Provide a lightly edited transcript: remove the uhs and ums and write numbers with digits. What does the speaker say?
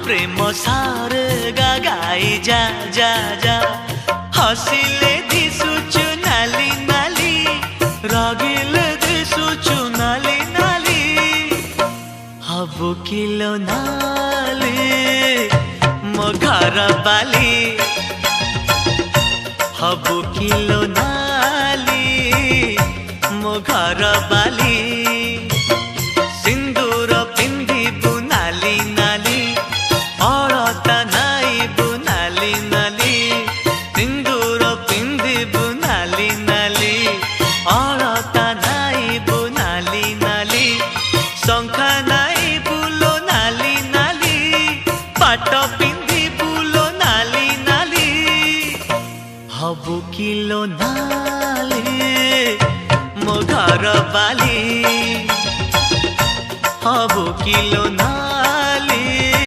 प्रेम सारे गाई जा जा जा हसिले दिसुचु नाली नाली रागिले दिसुचु नाली नाली हबु किलो नाली मो घर बाली हबु किलो नाली मो घर बाली सिंदूर पिंधिबु नाली नाली अलता नाइबु नाली नाली सिंदूर पिंधिबु नाली नाली अलता नाइबु नाली नाली शंखा नाइबु लो नाली नाली पाट पिंधिबु लो नाली नाली हबु किलो नाली मो घर बाली हबु किलो नाली